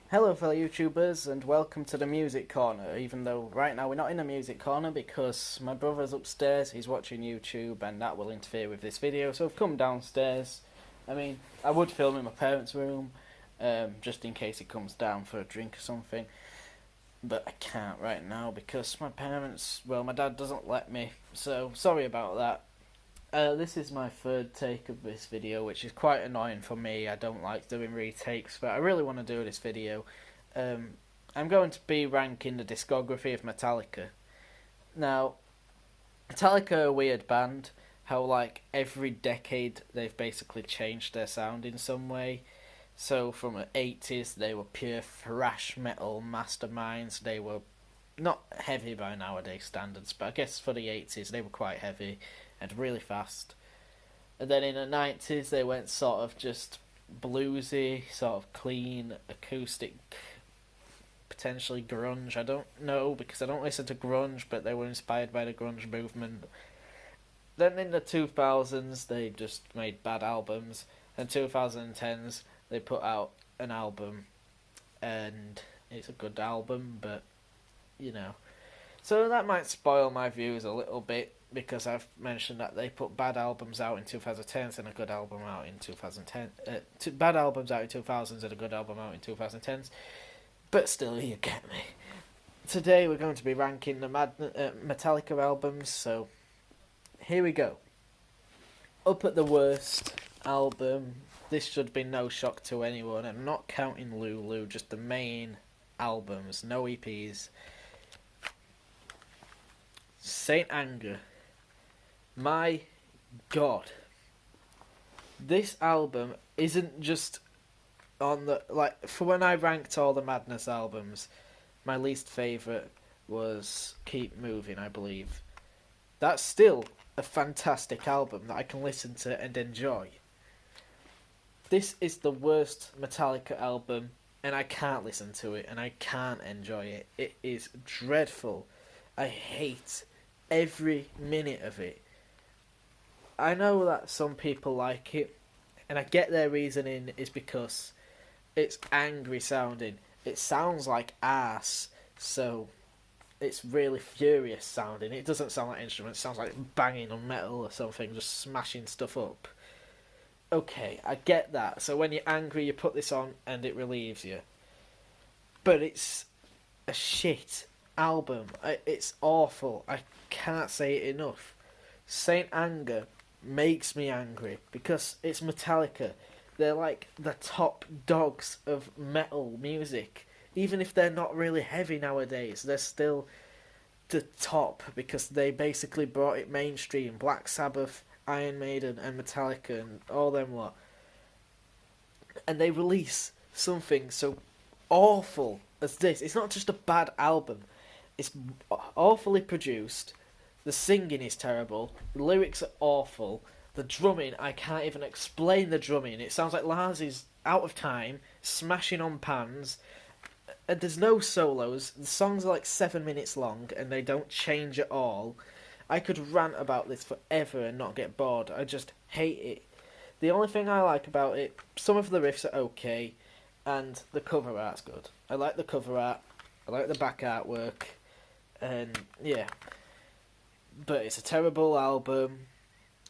Hello fellow YouTubers and welcome to the music corner, even though right now we're not in the music corner because my brother's upstairs, he's watching YouTube and that will interfere with this video, so I've come downstairs. I would film in my parents' room, just in case he comes down for a drink or something, but I can't right now because my dad doesn't let me, so sorry about that. This is my third take of this video, which is quite annoying for me. I don't like doing retakes, but I really want to do this video. Um, I'm going to be ranking the discography of Metallica. Now, Metallica are a weird band. How, like, every decade they've basically changed their sound in some way. So, from the 80s, they were pure thrash metal masterminds. They were not heavy by nowadays standards, but I guess for the 80s they were quite heavy and really fast. And then in the 90s they went sort of just bluesy, sort of clean, acoustic, potentially grunge. I don't know because I don't listen to grunge, but they were inspired by the grunge movement. Then in the 2000s they just made bad albums, and 2010s they put out an album and it's a good album, but you know. So that might spoil my views a little bit because I've mentioned that they put bad albums out in 2010s and a good album out in 2010. Bad albums out in 2000s and a good album out in 2010s. But still, you get me. Today we're going to be ranking the Metallica albums, so here we go. Up at the worst album, this should be no shock to anyone. I'm not counting Lulu, just the main albums, no EPs. Saint Anger. My God. This album isn't just on the, like, for when I ranked all the Madness albums, my least favourite was Keep Moving, I believe. That's still a fantastic album that I can listen to and enjoy. This is the worst Metallica album, and I can't listen to it, and I can't enjoy it. It is dreadful. I hate every minute of it. I know that some people like it, and I get their reasoning is because it's angry sounding. It sounds like arse, so it's really furious sounding. It doesn't sound like instruments, it sounds like banging on metal or something, just smashing stuff up. Okay, I get that. So when you're angry, you put this on and it relieves you. But it's a shit album. It's awful. I can't say it enough. Saint Anger makes me angry because it's Metallica. They're like the top dogs of metal music. Even if they're not really heavy nowadays, they're still the top because they basically brought it mainstream. Black Sabbath, Iron Maiden, and Metallica, and all them lot. And they release something so awful as this. It's not just a bad album. It's awfully produced. The singing is terrible. The lyrics are awful. The drumming, I can't even explain the drumming. It sounds like Lars is out of time, smashing on pans. And there's no solos. The songs are like 7 minutes long, and they don't change at all. I could rant about this forever and not get bored. I just hate it. The only thing I like about it, some of the riffs are okay, and the cover art's good. I like the cover art. I like the back artwork. And yeah, but it's a terrible album.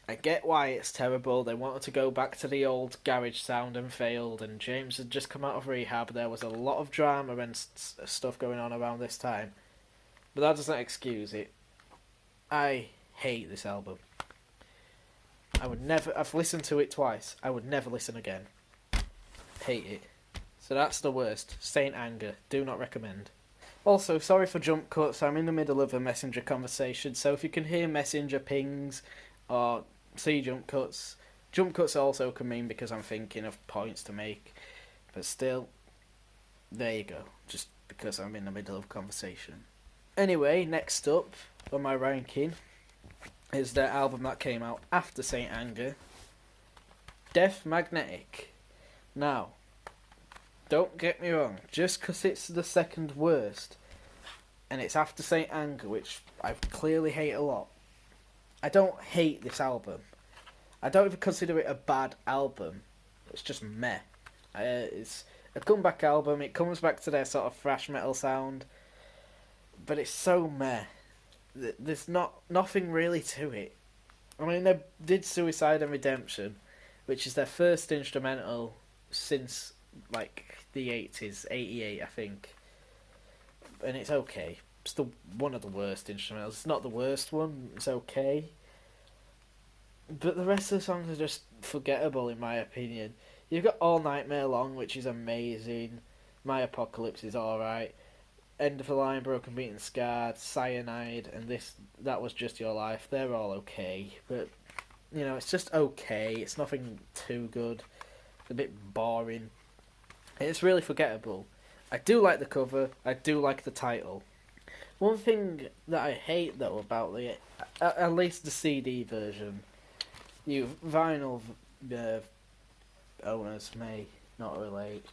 I get why it's terrible. They wanted to go back to the old garage sound and failed, and James had just come out of rehab. There was a lot of drama and stuff going on around this time, but that doesn't excuse it. I hate this album. I've listened to it twice. I would never listen again. Hate it. So that's the worst. Saint Anger. Do not recommend. Also, sorry for jump cuts, I'm in the middle of a messenger conversation, so if you can hear messenger pings or see jump cuts also can mean because I'm thinking of points to make, but still, there you go, just because I'm in the middle of conversation. Anyway, next up on my ranking is the album that came out after Saint Anger, Death Magnetic. Now, don't get me wrong, just because it's the second worst, and it's after Saint Anger, which I clearly hate a lot, I don't hate this album. I don't even consider it a bad album. It's just meh. It's a comeback album. It comes back to their sort of thrash metal sound, but it's so meh. There's nothing really to it. I mean, they did Suicide and Redemption, which is their first instrumental since like the 80s, 88 I think, and it's okay. It's one of the worst instrumentals. It's not the worst one. It's okay. But the rest of the songs are just forgettable, in my opinion. You've got All Nightmare Long, which is amazing. My Apocalypse is alright. End of the Line, Broken, Beaten, Scarred, Cyanide, and That Was Just Your Life. They're all okay. But, it's just okay. It's nothing too good. It's a bit boring. It's really forgettable. I do like the cover. I do like the title. One thing that I hate, though, about at least the CD version, you vinyl owners may not relate.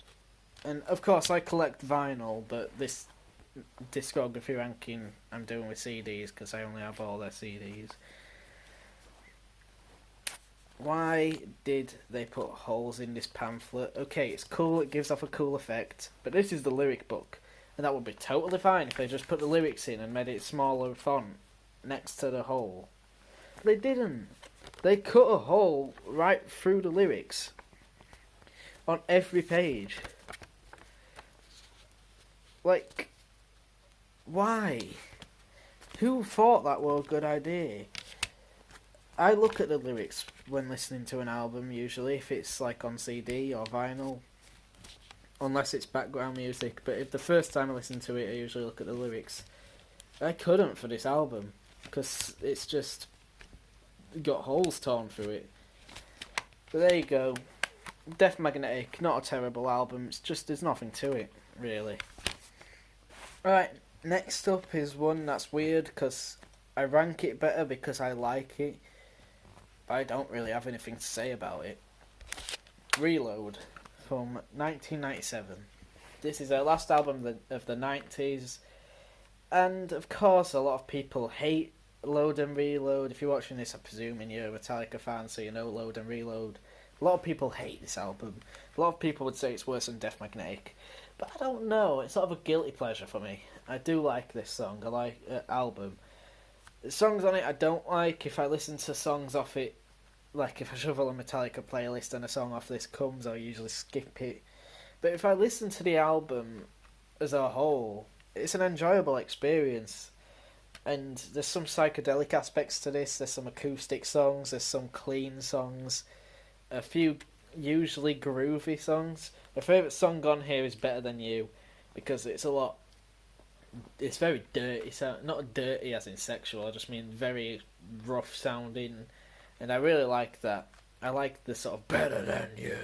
And, of course, I collect vinyl, but this discography ranking I'm doing with CDs, because I only have all their CDs. Why did they put holes in this pamphlet? Okay, it's cool, it gives off a cool effect, but this is the lyric book, and that would be totally fine if they just put the lyrics in and made it smaller font next to the hole. They didn't. They cut a hole right through the lyrics on every page. Like, why? Who thought that was a good idea? I look at the lyrics when listening to an album, usually, if it's like on CD or vinyl, unless it's background music. But if the first time I listen to it, I usually look at the lyrics. I couldn't for this album, because it's just got holes torn through it. But there you go. Death Magnetic, not a terrible album, it's just there's nothing to it, really. Right, next up is one that's weird, because I rank it better because I like it, but I don't really have anything to say about it. Reload, from 1997. This is their last album of the 90s, and of course a lot of people hate Load and Reload. If you're watching this, I'm presuming you're a Metallica fan, so you know Load and Reload. A lot of people hate this album. A lot of people would say it's worse than Death Magnetic, but I don't know. It's sort of a guilty pleasure for me. I do like this song. I like album. The songs on it I don't like. If I listen to songs off it, like if I shuffle a Metallica playlist and a song off this comes, I'll usually skip it. But if I listen to the album as a whole, it's an enjoyable experience. And there's some psychedelic aspects to this. There's some acoustic songs. There's some clean songs. A few usually groovy songs. My favourite song on here is Better Than You, because it's very dirty. So not dirty as in sexual, I just mean very rough sounding. And I really like that. I like the sort of Better Than You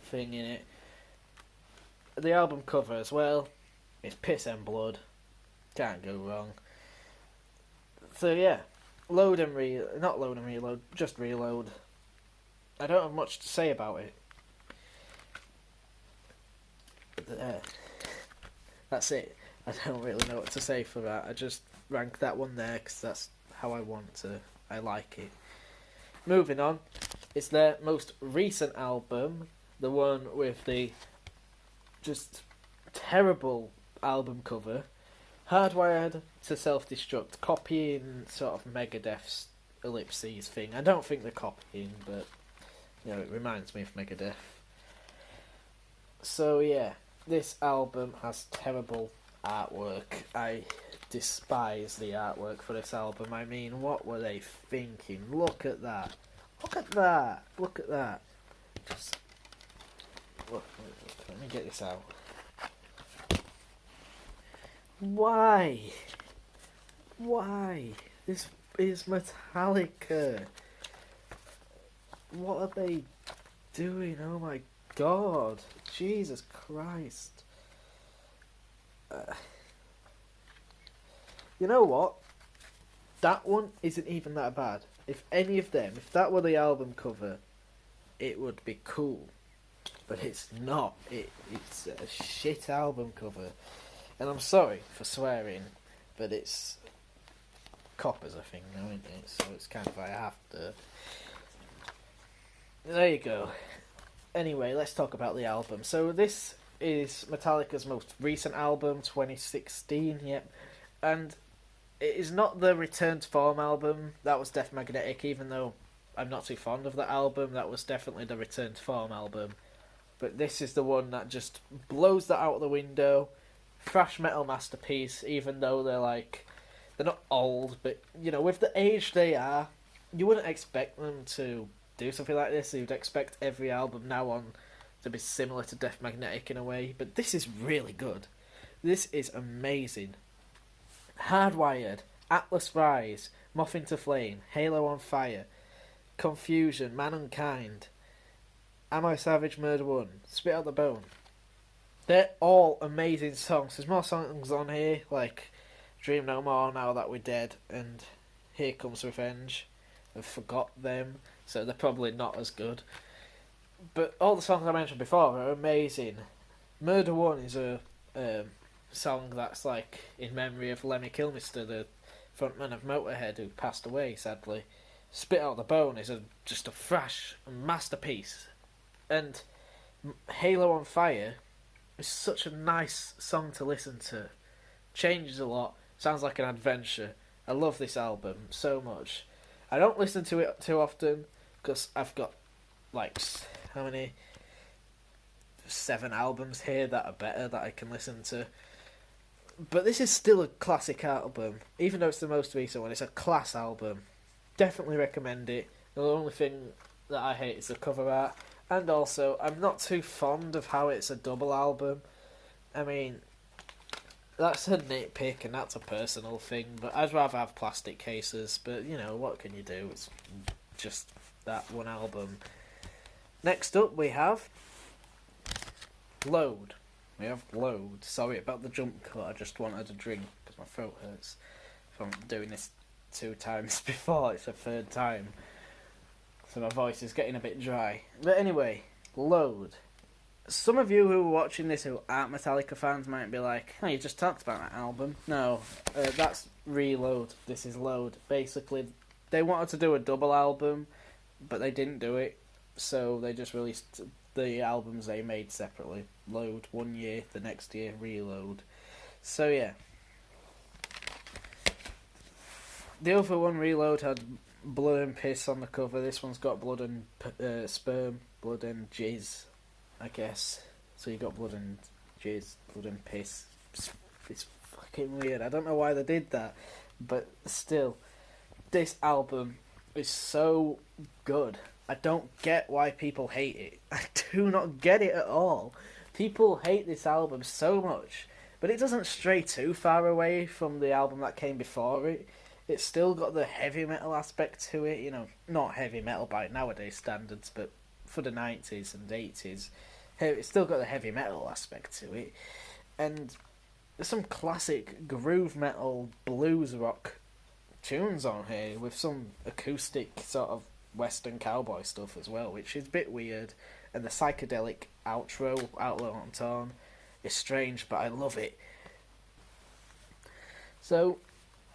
thing in it. The album cover as well. It's piss and blood. Can't go wrong. So yeah, not Load and Reload, just Reload. I don't have much to say about it. That's it. I don't really know what to say for that. I just rank that one there because that's how I want to. I like it. Moving on, it's their most recent album, the one with the just terrible album cover. Hardwired to Self-Destruct, copying sort of Megadeth's Ellipses thing. I don't think they're copying, but it reminds me of Megadeth. So yeah, this album has terrible artwork. I despise the artwork for this album. I mean, what were they thinking? Look at that. Look at that. Look at that. Just look, let me get this out. Why? Why? This is Metallica. What are they doing? Oh my god. Jesus Christ. You know what? That one isn't even that bad. If that were the album cover, it would be cool. But it's not. It's a shit album cover. And I'm sorry for swearing, but it's coppers a thing now, isn't it? So it's kind of I have to. There you go. Anyway, let's talk about the album. So this is Metallica's most recent album, 2016, yep. And it is not the Return to Form album. That was Death Magnetic, even though I'm not too fond of that album. That was definitely the Return to Form album. But this is the one that just blows that out of the window. Thrash metal masterpiece, even though they're not old, but, you know, with the age they are, you wouldn't expect them to do something like this. You'd expect every album now on to be similar to Death Magnetic in a way, but this is really good. This is amazing. Hardwired, Atlas Rise, Moth into Flame, Halo on Fire, Confusion, Man Unkind, Am I Savage, Murder One, Spit Out the Bone. They're all amazing songs. There's more songs on here, like Dream No More, Now That We're Dead, and Here Comes Revenge. I've forgot them, so they're probably not as good. But all the songs I mentioned before are amazing. Murder One is a song that's like in memory of Lemmy Kilmister, the frontman of Motorhead, who passed away sadly. Spit Out the Bone is just a thrash masterpiece, and Halo on Fire is such a nice song to listen to. Changes a lot, sounds like an adventure. I love this album so much. I don't listen to it too often because I've got like how many 7 albums here that are better that I can listen to. But this is still a classic album, even though it's the most recent one. It's a class album. Definitely recommend it. The only thing that I hate is the cover art, and also I'm not too fond of how it's a double album. I mean, that's a nitpick and that's a personal thing, but I'd rather have plastic cases. But you know, what can you do? It's just that one album. Next up we have Load. We have Load. Sorry about the jump cut, I just wanted a drink because my throat hurts from doing this 2 times before. It's the 3rd time, so my voice is getting a bit dry. But anyway, Load. Some of you who are watching this who aren't Metallica fans might be like, oh, you just talked about that album. No, that's Reload. This is Load. Basically, they wanted to do a double album, but they didn't do it, so they just released the albums they made separately. Load one year, the next year Reload. So yeah. The other one, Reload, had blood and piss on the cover. This one's got blood and sperm, blood and jizz, I guess. So you got blood and jizz, blood and piss. It's fucking weird. I don't know why they did that, but still, this album is so good. I don't get why people hate it. I do not get it at all. People hate this album so much, but it doesn't stray too far away from the album that came before it. It's still got the heavy metal aspect to it, you know, not heavy metal by nowadays standards, but for the 90s and 80s, it's still got the heavy metal aspect to it. And there's some classic groove metal blues rock tunes on here with some acoustic sort of western cowboy stuff as well, which is a bit weird. And the psychedelic outro, Outlaw on Torn, is strange, but I love it. So,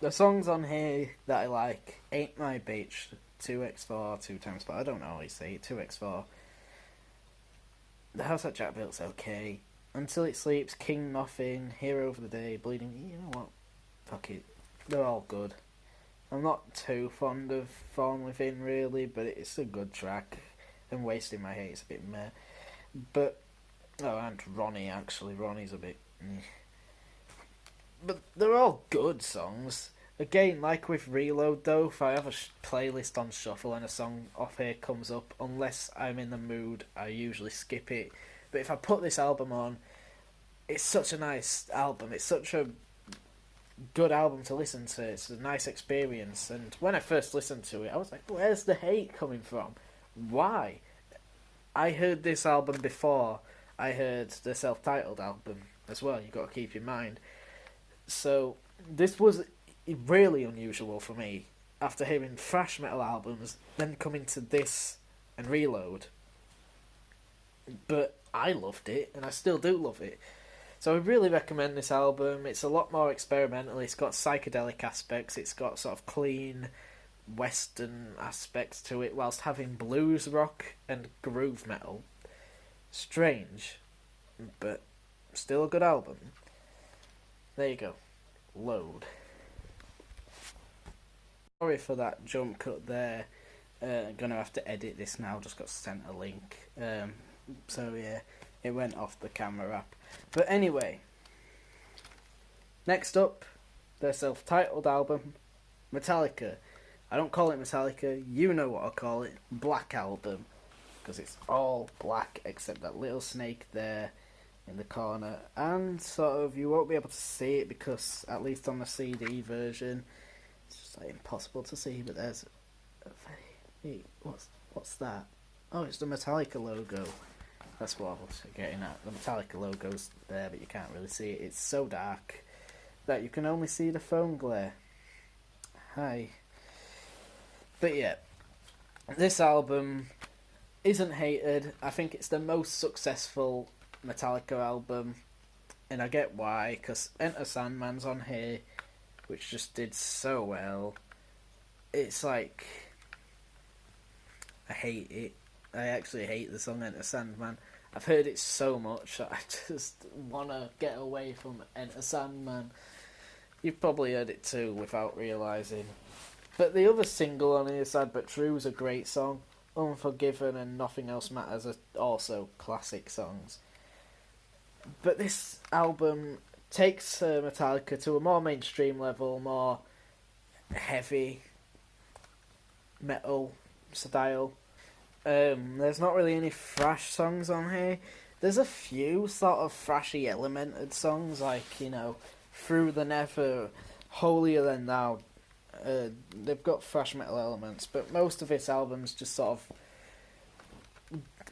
the songs on here that I like: Ain't My Bitch, 2x4, 2 times 4, I don't know how you say it, 2x4. The House That Jack Built's okay. Until It Sleeps, King Nothing, Hero for the Day, Bleeding, you know what, fuck it, they're all good. I'm not too fond of Fallen Within really, but it's a good track. And Wasting My Hate's a bit meh. But, oh, and Ronnie actually, Ronnie's a bit meh. But they're all good songs. Again, like with Reload though, if I have a playlist on shuffle and a song off here comes up, unless I'm in the mood, I usually skip it. But if I put this album on, it's such a nice album. It's such a good album to listen to. It's a nice experience. And when I first listened to it, I was like, where's the hate coming from? Why? I heard this album before I heard the self-titled album as well, you've got to keep in mind. So this was really unusual for me, after hearing thrash metal albums, then coming to this and Reload. But I loved it, and I still do love it. So I really recommend this album. It's a lot more experimental, it's got psychedelic aspects, it's got sort of clean western aspects to it, whilst having blues rock and groove metal. Strange, but still a good album. There you go. Load. Sorry for that jump cut there. Gonna have to edit this now. Just got sent a link. So yeah, it went off the camera app. But anyway, next up, their self-titled album, Metallica. I don't call it Metallica. You know what I call it. Black Album, because it's all black except that little snake there in the corner, and sort of you won't be able to see it because at least on the CD version it's just like impossible to see. But there's what's that? Oh, it's the Metallica logo. That's what I was getting at. The Metallica logo's there, but you can't really see it. It's so dark that you can only see the phone glare. Hi. But yeah, this album isn't hated. I think it's the most successful Metallica album, and I get why, because Enter Sandman's on here, which just did so well. It's like, I hate it. I actually hate the song Enter Sandman. I've heard it so much that I just want to get away from Enter Sandman. You've probably heard it too without realising. But the other single on here, Sad But True, is a great song. Unforgiven and Nothing Else Matters are also classic songs. But this album takes Metallica to a more mainstream level, more heavy metal style. There's not really any thrash songs on here. There's a few sort of thrashy elemented songs, like, you know, Through the Never, Holier Than Thou. They've got thrash metal elements, but most of this album's just sort of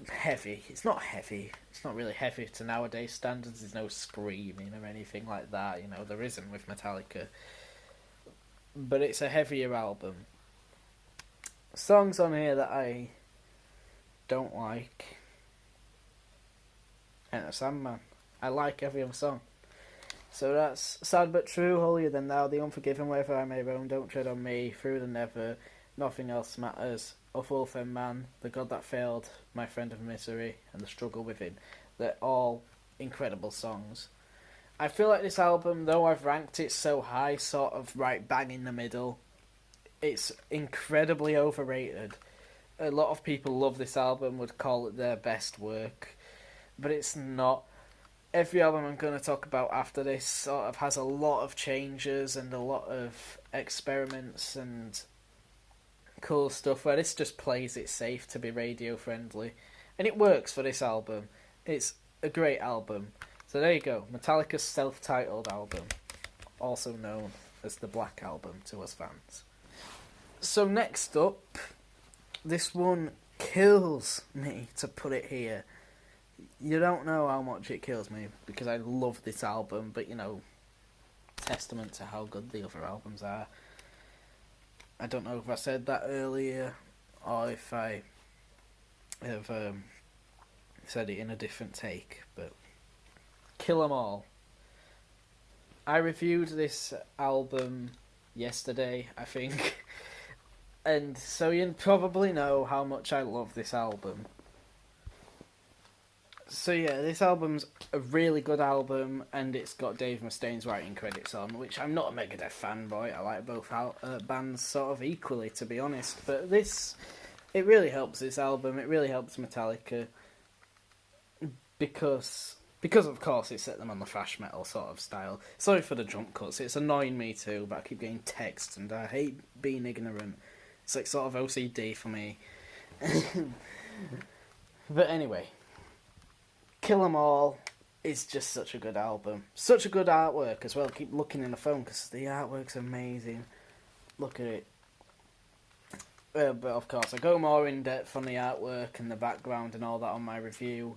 heavy. It's not heavy. It's not really heavy to nowadays standards. There's no screaming or anything like that. You know, there isn't with Metallica. But it's a heavier album. Songs on here that I don't like. Enter Sandman. I like every other song. So that's Sad But True, Holier Than Thou, The Unforgiven, Wherever I May Roam, Don't Tread On Me, Through the Never, Nothing Else Matters, Of Wolf and Man, The God That Failed, My Friend of Misery, and The Struggle Within. They're all incredible songs. I feel like this album, though I've ranked it so high, sort of right bang in the middle, it's incredibly overrated. A lot of people love this album, would call it their best work, but it's not. Every album I'm going to talk about after this sort of has a lot of changes and a lot of experiments and cool stuff, where this just plays it safe to be radio friendly, and it works for this album. It's a great album. So there you go, Metallica's self-titled album, also known as the Black Album to us fans. So next up, this one kills me to put it here. You don't know how much it kills me, because I love this album, but, you know, testament to how good the other albums are. I don't know if I said that earlier, or if I have said it in a different take, but Kill 'Em All. I reviewed this album yesterday, I think, and so you probably know how much I love this album. So yeah, this album's a really good album, and it's got Dave Mustaine's writing credits on, which I'm not a Megadeth fanboy. I like both bands sort of equally, to be honest. But this, it really helps this album. It really helps Metallica because of course it set them on the thrash metal sort of style. Sorry for the jump cuts. It's annoying me too, but I keep getting texts, and I hate being ignorant. It's like sort of OCD for me. But anyway. Kill 'Em All is just such a good album. Such a good artwork as well. Keep looking in the phone because the artwork's amazing. Look at it. But of course, I go more in depth on the artwork and the background and all that on my review.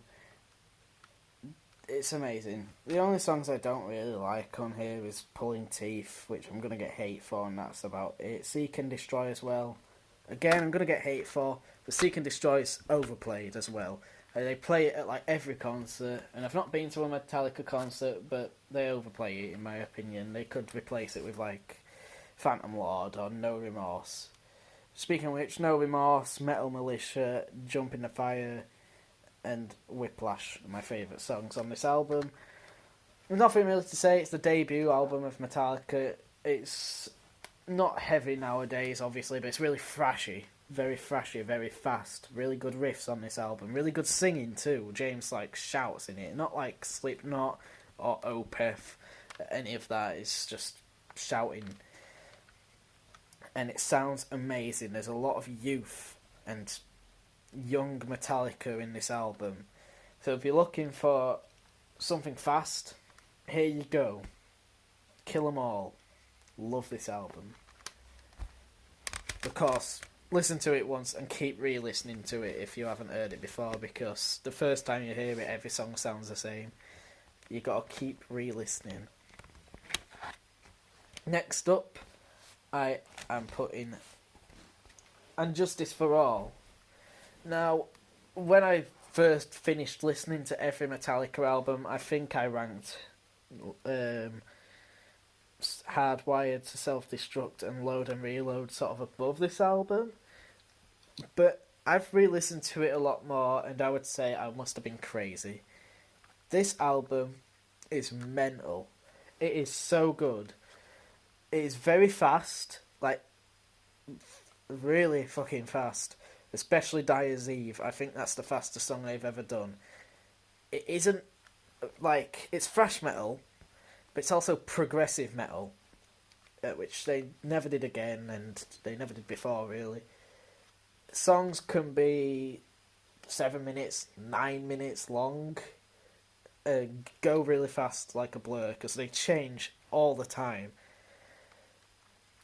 It's amazing. The only songs I don't really like on here is Pulling Teeth, which I'm going to get hate for, and that's about it. Seek and Destroy as well. Again, I'm going to get hate for, but Seek and Destroy is overplayed as well. They play it at like every concert, and I've not been to a Metallica concert, but they overplay it in my opinion. They could replace it with like Phantom Lord or No Remorse. Speaking of which, No Remorse, Metal Militia, Jump in the Fire, and Whiplash are my favourite songs on this album. nothing really to say. It's the debut album of Metallica. It's not heavy nowadays, obviously, but it's really thrashy. Very thrashy, very fast. Really good riffs on this album. Really good singing too. James like shouts in it, not like Slipknot or Opeth. Any of that is just shouting, and it sounds amazing. There's a lot of youth and young Metallica in this album. So if you're looking for something fast, here you go. Kill 'Em All. Love this album. Of course, listen to it once and keep re-listening to it if you haven't heard it before, because the first time you hear it, every song sounds the same. You gotta keep re-listening. Next up, I am putting And Justice for All. Now, when I first finished listening to every Metallica album, I think I ranked Hardwired to Self-Destruct and Load and Reload sort of above this album. But I've re-listened to it a lot more, and I would say I must have been crazy. This album is mental. It is so good. It is very fast, like, really fucking fast. Especially Dyer's Eve. I think that's the fastest song they've ever done. It isn't, like, it's thrash metal, but it's also progressive metal, which they never did again, and they never did before, really. Songs can be 7 minutes, 9 minutes long, go really fast like a blur, because they change all the time.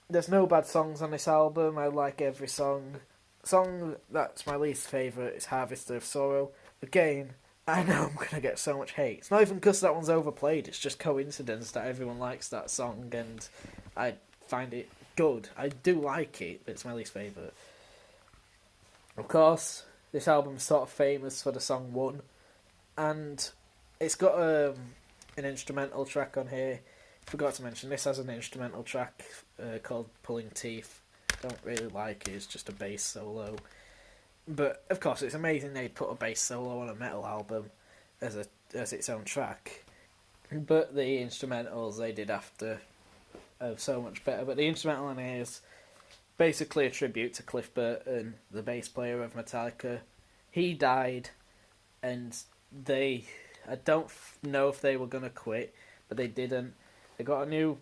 There's no bad songs on this album. I like every song. Song that's my least favourite is Harvester of Sorrow. Again, I know I'm going to get so much hate. It's not even because that one's overplayed, it's just coincidence that everyone likes that song, and I find it good. I do like it, but it's my least favourite. Of course, this album's sort of famous for the song One, and it's got an instrumental track on here. Forgot to mention, this has an instrumental track called Pulling Teeth. Don't really like it, it's just a bass solo. But, of course, it's amazing they put a bass solo on a metal album as its own track. But the instrumentals they did after are so much better. But the instrumental on here is basically a tribute to Cliff Burton, the bass player of Metallica. He died, and I don't know if they were going to quit, but they didn't. They got a new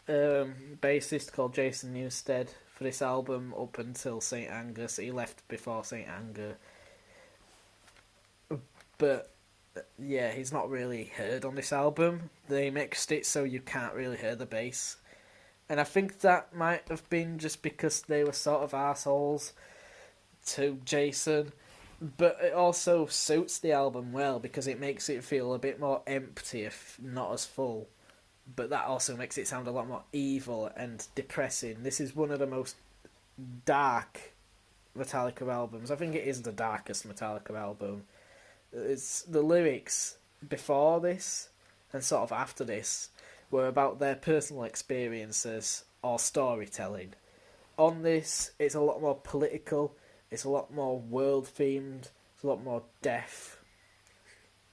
bassist called Jason Newsted for this album up until St. Anger, so he left before St. Anger. But, yeah, he's not really heard on this album. They mixed it so you can't really hear the bass. And I think that might have been just because they were sort of assholes to Jason. But it also suits the album well because it makes it feel a bit more empty, if not as full. But that also makes it sound a lot more evil and depressing. This is one of the most dark Metallica albums. I think it is the darkest Metallica album. It's the lyrics before this and sort of after this were about their personal experiences or storytelling. On this, it's a lot more political, it's a lot more world-themed, it's a lot more death,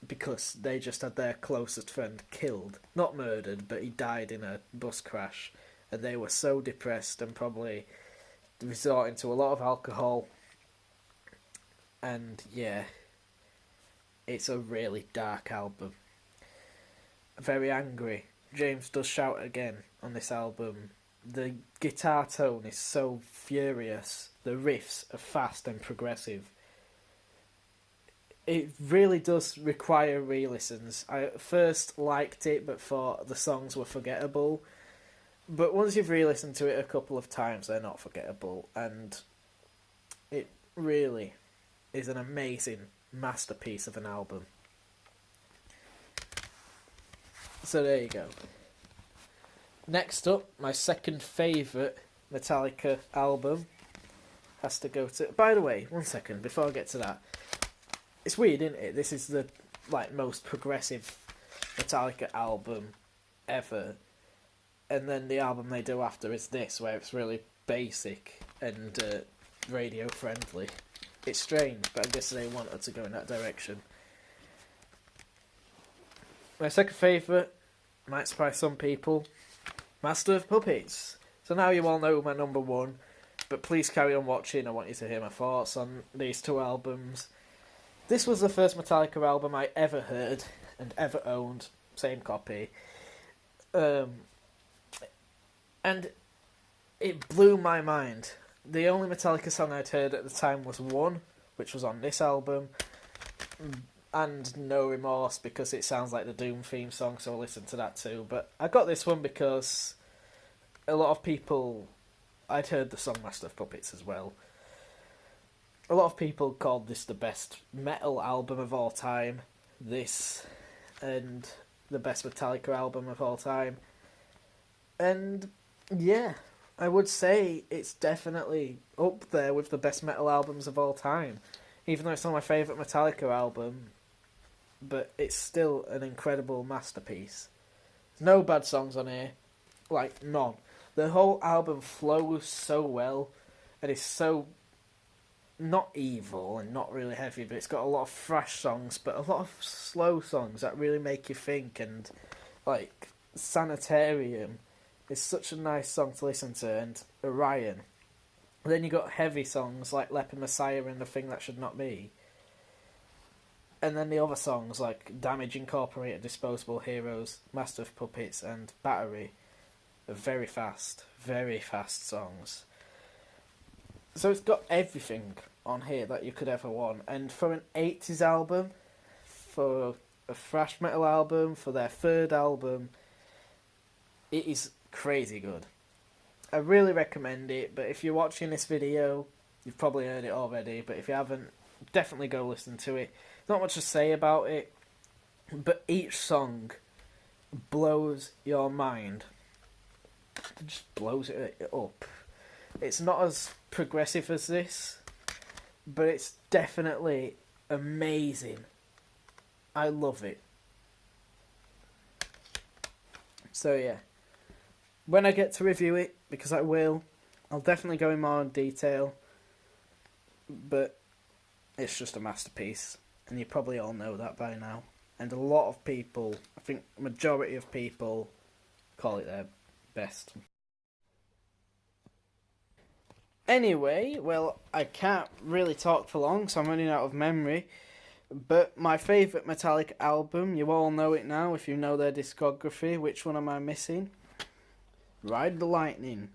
because they just had their closest friend killed. Not murdered, but he died in a bus crash, and they were so depressed and probably resorting to a lot of alcohol. And yeah, it's a really dark album. Very angry. James does shout again on this album. The guitar tone is so furious. The riffs are fast and progressive. It really does require re-listens. I at first liked it, but thought the songs were forgettable. But once you've re-listened to it a couple of times, they're not forgettable. And it really is an amazing masterpiece of an album. So there you go. Next up, my second favourite Metallica album has to go to... By the way, one second, before I get to that. It's weird, isn't it? This is the most progressive Metallica album ever. And then the album they do after is this, where it's really basic and radio-friendly. It's strange, but I guess they wanted to go in that direction. My second favourite might surprise some people, Master of Puppets. So now you all know my number one, but please carry on watching. I want you to hear my thoughts on these two albums. This was the first Metallica album I ever heard and ever owned, same copy. And it blew my mind. The only Metallica song I'd heard at the time was One, which was on this album, and No Remorse because it sounds like the Doom theme song, so I listened to that too. But I got this one because a lot of people, I'd heard the song Master of Puppets as well. A lot of people called this the best metal album of all time, this, and the best Metallica album of all time. And yeah, I would say it's definitely up there with the best metal albums of all time. Even though it's not my favourite Metallica album, but it's still an incredible masterpiece. There's no bad songs on here, like none. The whole album flows so well, and it's so not evil and not really heavy, but it's got a lot of thrash songs, but a lot of slow songs that really make you think. And like Sanitarium is such a nice song to listen to, and Orion. And then you got heavy songs like Leper Messiah and The Thing That Should Not Be. And then the other songs like Damage Incorporated, Disposable Heroes, Master of Puppets, and Battery are very fast songs. So it's got everything on here that you could ever want. And for an 80s album, for a thrash metal album, for their third album, it is crazy good. I really recommend it, but if you're watching this video, you've probably heard it already, but if you haven't, definitely go listen to it. Not much to say about it, but each song blows your mind. It just blows it up. It's not as progressive as this, but it's definitely amazing. I love it. So yeah, when I get to review it, because I will, I'll definitely go in more in detail, but it's just a masterpiece, and you probably all know that by now. And a lot of people, I think majority of people, call it their best. Anyway, well, I can't really talk for long, so I'm running out of memory. But my favourite Metallica album, you all know it now if you know their discography. Which one am I missing? Ride the Lightning.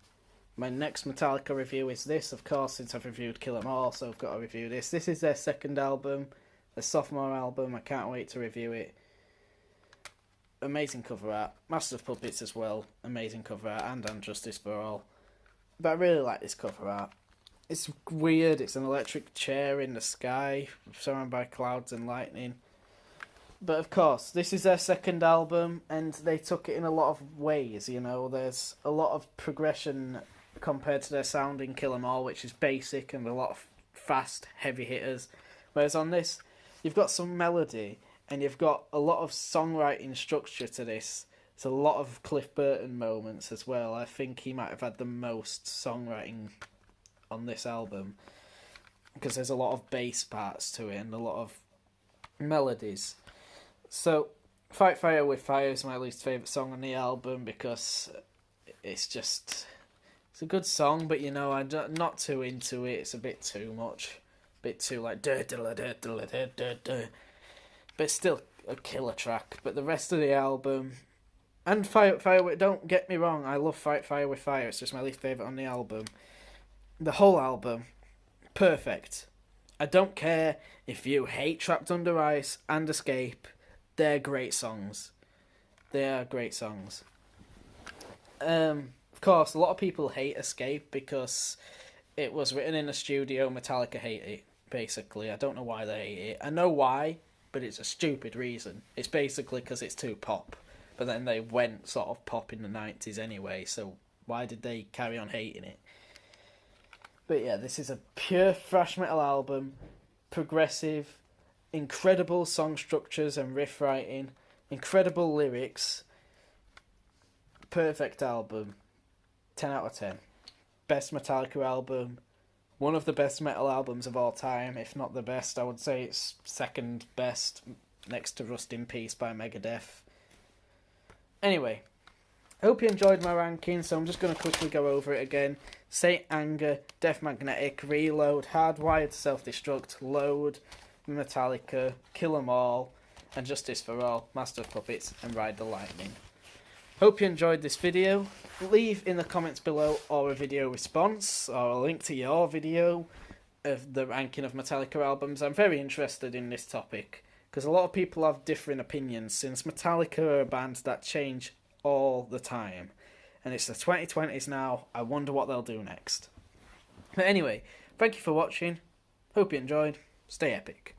My next Metallica review is this, of course, since I've reviewed Kill 'Em All, so I've got to review this. This is their second album, their sophomore album. I can't wait to review it. Amazing cover art. Master of Puppets as well. Amazing cover art, and Justice for All. But I really like this cover art. It's weird. It's an electric chair in the sky, surrounded by clouds and lightning. But of course, this is their second album, and they took it in a lot of ways, you know. There's a lot of progression compared to their sound in Kill 'Em All, which is basic, and a lot of fast, heavy hitters. Whereas on this, you've got some melody, and you've got a lot of songwriting structure to this. There's a lot of Cliff Burton moments as well. I think he might have had the most songwriting on this album, because there's a lot of bass parts to it and a lot of melodies. So, Fight Fire with Fire is my least favourite song on the album, because it's a good song, but you know, I'm not too into it. It's a bit too much. A bit too like but it's still a killer track. But the rest of the album, and Fight Fire with, don't get me wrong, I love Fight Fire with Fire, it's just my least favourite on the album. The whole album, perfect. I don't care if you hate Trapped Under Ice and Escape. They're great songs. They are great songs. Of course, a lot of people hate Escape because it was written in a studio. Metallica hate it, basically. I don't know why they hate it. I know why, but it's a stupid reason. It's basically because it's too pop. But then they went sort of pop in the 90s anyway, so why did they carry on hating it? But yeah, this is a pure thrash metal album. Progressive, incredible song structures and riff writing, incredible lyrics. Perfect album. 10 out of 10. Best Metallica album. One of the best metal albums of all time, if not the best. I would say it's second best, next to Rust in Peace by Megadeth. Anyway, I hope you enjoyed my ranking, so I'm just going to quickly go over it again. Saint Anger, Death Magnetic, Reload, Hardwired Self-Destruct, Load, Metallica, Kill 'Em All, and Justice for All, Master of Puppets, and Ride the Lightning. Hope you enjoyed this video. Leave in the comments below or a video response, or a link to your video of the ranking of Metallica albums. I'm very interested in this topic, because a lot of people have different opinions, since Metallica are a band that change all the time. And it's the 2020s now. I wonder what they'll do next. But anyway, thank you for watching. Hope you enjoyed. Stay epic.